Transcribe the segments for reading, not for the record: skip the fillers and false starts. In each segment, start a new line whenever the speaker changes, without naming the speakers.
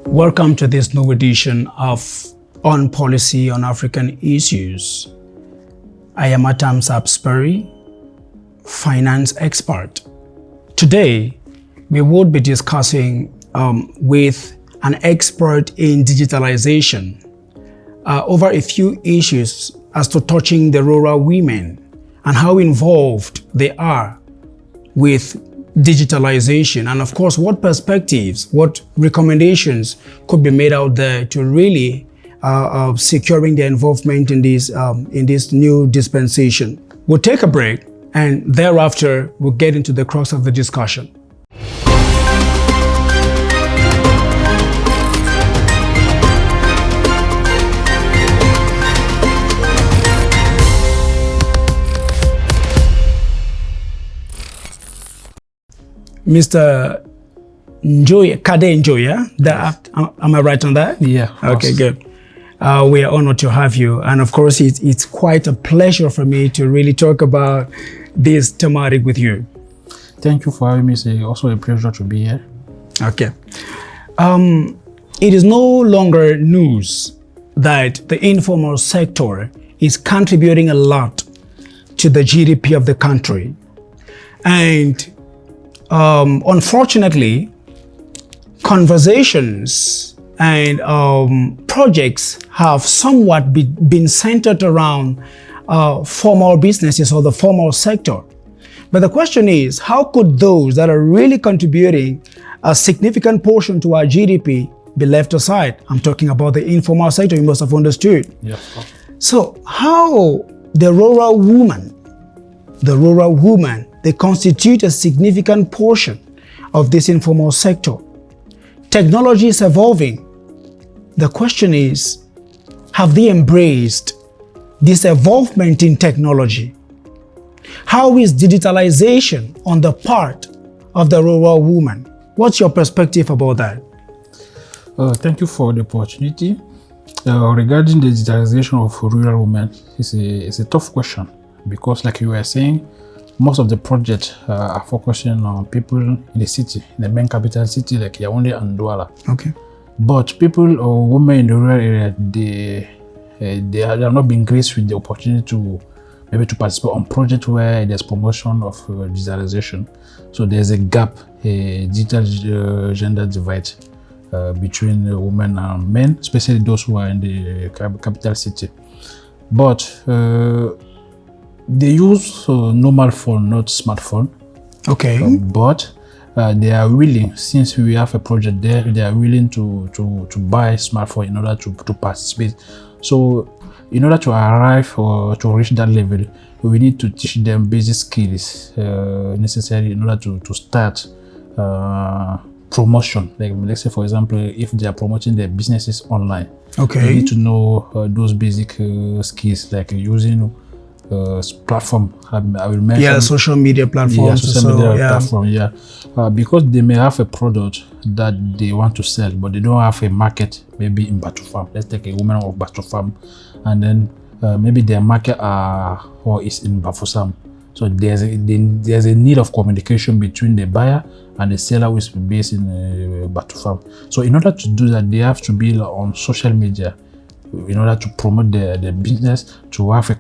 Welcome to this new edition of On Policy on African Issues. I am Atam Sperry, finance expert. Today, we would be discussing with an expert in digitalization over a few issues as to touching the rural women and how involved they are with digitalization, and of course what perspectives, what recommendations could be made out there to really securing their involvement in this new dispensation. We'll take a break and thereafter we'll get into the crux of the discussion. Mr. Njoya, Kader Njoya, am I right on that?
Yeah.
Okay, good. We are honored to have you. And of course, it's quite a pleasure for me to really talk about this thematic with you.
Thank you for having me. It's also a pleasure to be here.
Okay. It is no longer news that the informal sector is contributing a lot to the GDP of the country. And unfortunately, conversations and projects have somewhat been centered around formal businesses or the formal sector. But the question is, how could those that are really contributing a significant portion to our GDP be left aside? I'm talking about the informal sector, you must have understood.
Yeah.
So how the rural woman, they constitute a significant portion of this informal sector. Technology is evolving. The question is, have they embraced this evolvement in technology? How is digitalization on the part of the rural woman? What's your perspective about that?
Thank you for the opportunity. Regarding the digitalization of rural women, it's a tough question because, like you were saying, most of the projects are focusing on people in the city, the main capital city like Yaoundé and Douala.
Okay.
But people or women in the rural area, they have not been graced with the opportunity to maybe to participate on projects where there's promotion of digitalization. So there's a gap, a digital gender divide between women and men, especially those who are in the capital city. But they use normal phone, not smartphone. Okay. But they are willing, since we have a project there, they are willing to buy smartphone in order to participate. So in order to arrive or to reach that level, we need to teach them basic skills necessary in order to start promotion. Like, let's say, for example, if they are promoting their businesses online, they need to know those basic skills like using platform. I will mention
social media platforms.
Platform. Because they may have a product that they want to sell, but they don't have a market. Maybe in Batu Farm. Let's take a woman of Batu Farm, and then maybe their market is in Bafusam. So there's a need of communication between the buyer and the seller who is based in Batu Farm. So in order to do that, they have to be on social media in order to promote the business, to have a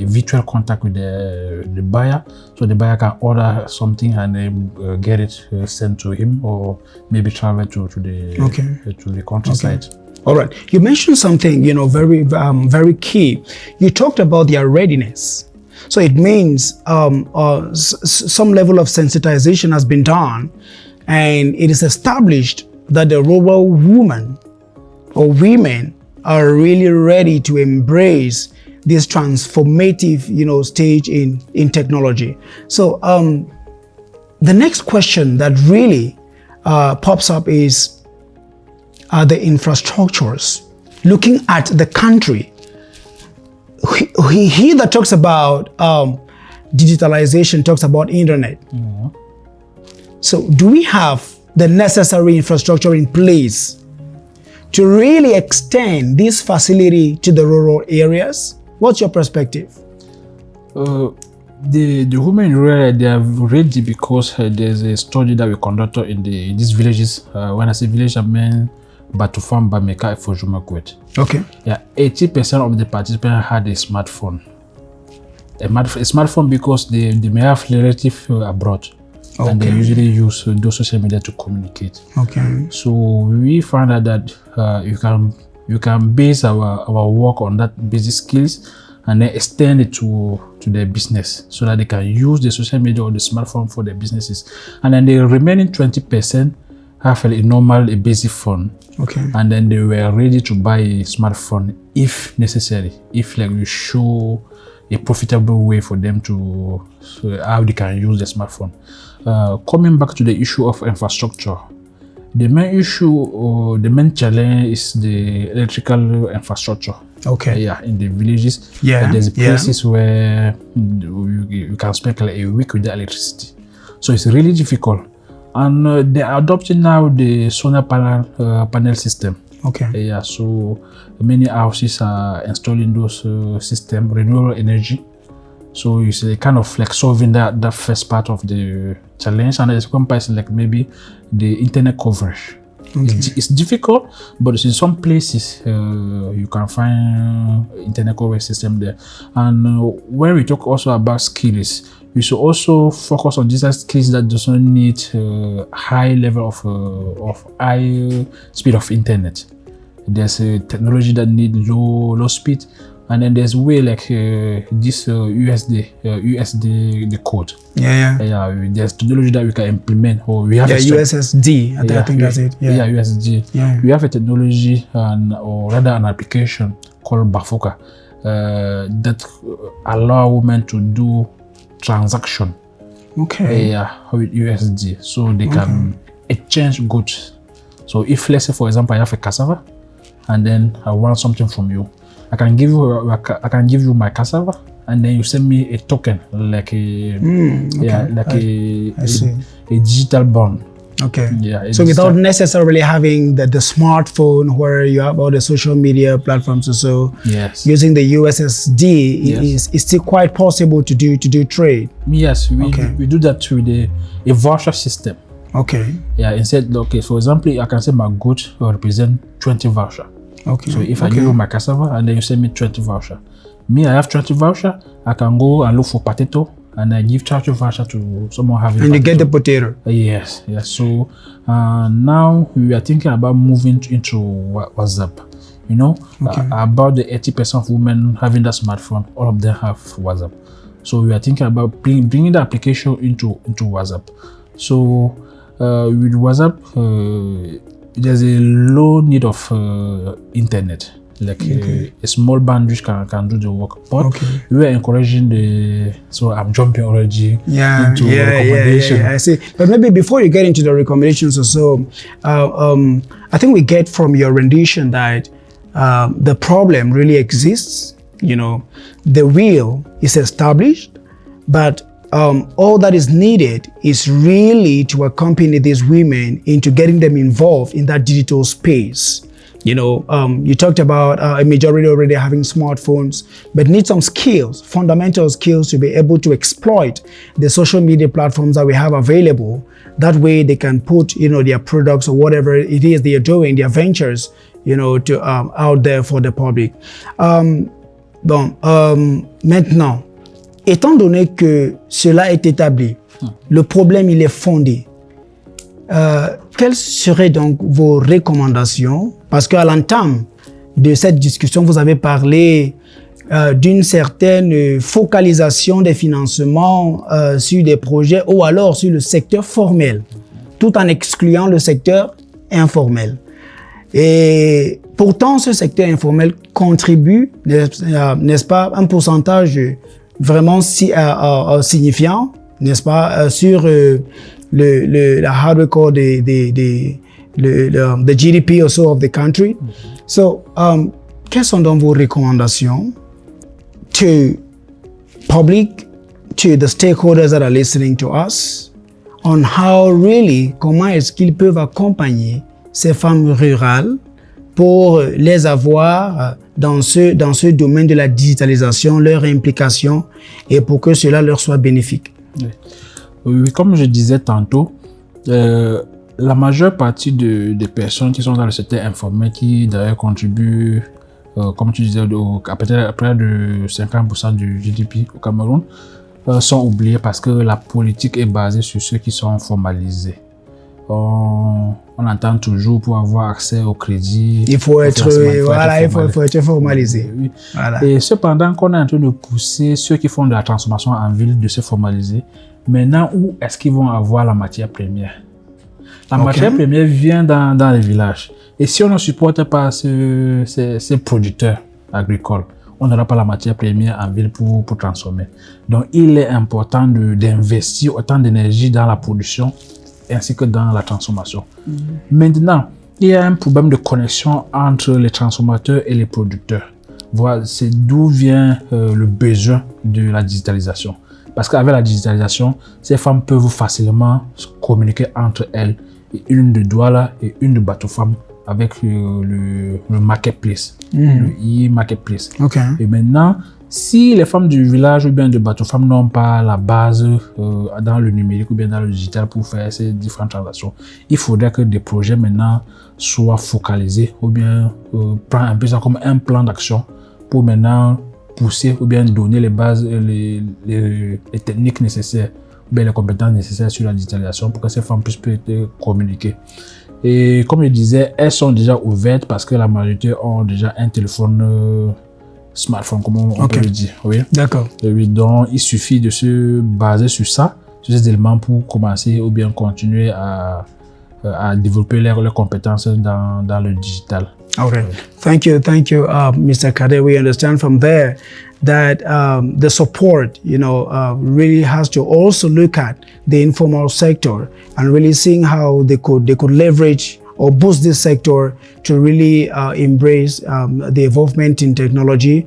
virtual contact with the buyer, so the buyer can order something and then get it sent to him, or maybe travel to the countryside.
All right. You mentioned something, very very key. You talked about their readiness. So it means some level of sensitization has been done, and it is established that the rural woman or women are really ready to embrace this transformative, stage in technology. So the next question that really pops up is the infrastructures. Looking at the country, he that talks about digitalization talks about internet. Mm-hmm. So do we have the necessary infrastructure in place to really extend this facility to the rural areas? What's your perspective?
The women in rural area, they are ready because there's a study that we conducted in these villages. When I say village, I mean Batufam, Bameka, Fojumakwet.
Okay.
Yeah, 80% of the participants had a smartphone. A smartphone because they may have relatives abroad. Okay. And they usually use those social media to communicate.
Okay.
So we found out that you can base our work on that basic skills and then extend it to their business so that they can use the social media or the smartphone for their businesses. And then the remaining 20% have a basic phone.
Okay.
And then they were ready to buy a smartphone if necessary, if like we show a profitable way for them to how they can use the smartphone. Coming back to the issue of infrastructure, the main issue or the main challenge is the electrical infrastructure.
Okay.
Yeah, in the villages.
Yeah.
There's places where you can spend like a week without electricity. So it's really difficult. And they're adopting now the solar panel system.
Okay.
Yeah, so many houses are installing those systems, renewable energy. So it's a kind of like solving that first part of the challenge. And the second part is like maybe the internet coverage. Okay. It's difficult, but in some places you can find internet coverage system there. And when we talk also about skills, we should also focus on these skills that doesn't need high level of high speed of internet. There's a technology that need low speed, and then there's way like this USD the code. Yeah. There's technology that we can implement, or we have
USSD. I think that's it.
Yeah, USD. Yeah. We have a technology or rather an application called Bafoka that allow women to do transaction.
Okay.
With USD, so they can exchange goods. So if let's say for example I have a cassava, and then I want something from you, I can give you my cassava, and then you send me a token like a digital bond.
Okay.
Yeah.
So without necessarily having the smartphone where you have all the social media platforms or so,
yes,
using the USSD is still quite possible to do trade.
Yes, we do that with a voucher system.
Okay.
Yeah, instead, for example, I can say my goods will represent 20 voucher.
Okay.
So if I give you my cassava and then you send me 20 voucher, I have 20 voucher, I can go and look for potato and I give 30 voucher to someone having
and potato. You get the potato.
Yes. So now we are thinking about moving into WhatsApp. About the 80% of women having that smartphone, all of them have WhatsApp. So we are thinking about bringing the application into WhatsApp. So with WhatsApp, there's a low need of internet, like a small bandwidth can do the work. But we are encouraging so I'm jumping already into recommendation.
I see. But maybe before you get into the recommendations or so, I think we get from your rendition that the problem really exists. The will is established, but all that is needed is really to accompany these women into getting them involved in that digital space. You talked about a majority already having smartphones, but need some skills, fundamental skills to be able to exploit the social media platforms that we have available. That way they can put, their products or whatever it is they are doing, their ventures, to out there for the public. Maintenant, étant donné que cela est établi, le problème il est fondé, quelles seraient donc vos recommandations? Parce qu'à l'entame de cette discussion, vous avez parlé d'une certaine focalisation des financements sur des projets ou alors sur le secteur formel, tout en excluant le secteur informel. Et pourtant, ce secteur informel contribue, n'est-ce pas, un pourcentage vraiment signifiant, n'est-ce pas, sur la hard record the GDP also of the country. So, quelles sont donc vos recommandations to public, to the stakeholders that are listening to us, on how really, comment est-ce qu'ils peuvent accompagner ces femmes rurales pour les avoir dans ce domaine de la digitalisation, leur implication, et pour que cela leur soit bénéfique.
Oui, comme je disais tantôt, la majeure partie des personnes qui sont dans le secteur informel, qui d'ailleurs contribuent, comme tu disais, à peut-être près de 50% du GDP au Cameroun, sont oubliés parce que la politique est basée sur ceux qui sont formalisés. On entend toujours pour avoir accès au crédit.
Il faut être formalisé.
Oui.
Voilà.
Et cependant qu'on est en train de pousser ceux qui font de la transformation en ville de se formaliser, maintenant où est-ce qu'ils vont avoir la matière première? La matière première vient dans les villages. Et si on ne supporte pas ces producteurs agricoles, on n'aura pas la matière première en ville pour transformer. Donc, il est important d'investir autant d'énergie dans la production ainsi que dans la transformation. Maintenant, il y a un problème de connexion entre les transformateurs et les producteurs. Voilà, c'est d'où vient le besoin de la digitalisation. Parce qu'avec la digitalisation, ces femmes peuvent facilement communiquer entre elles. Et une de Douala et une de Bateau-Femme avec le marketplace, le e-marketplace. Et maintenant, si les femmes du village ou bien de Bateau-Femme n'ont pas la base dans le numérique ou bien dans le digital pour faire ces différentes transactions, il faudrait que des projets maintenant soient focalisés ou bien prendre un peu ça comme un plan d'action pour maintenant pousser ou bien donner les bases, les techniques nécessaires ou bien les compétences nécessaires sur la digitalisation pour que ces femmes puissent communiquer. Et comme je disais, elles sont déjà ouvertes parce que la majorité ont déjà un téléphone smartphone, comme on peut le dire. Oui.
D'accord.
Oui, donc il suffit de se baser sur ça, sur ces éléments pour commencer ou bien continuer à développer leurs compétences dans le digital.
Okay. Thank you, Mr. Kader. We understand from there that the support, really has to also look at the informal sector and really seeing how they could leverage or boost this sector to really embrace the involvement in technology,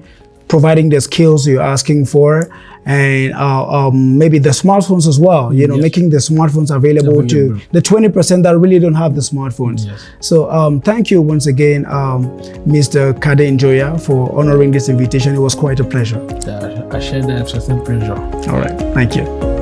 providing the skills you're asking for, and maybe the smartphones as well, making the smartphones available to the 20% that really don't have the smartphones.
Yes.
So thank you once again, Mr. Kader Njoya, for honoring this invitation. It was quite a pleasure.
I share that same pleasure.
All right, thank you.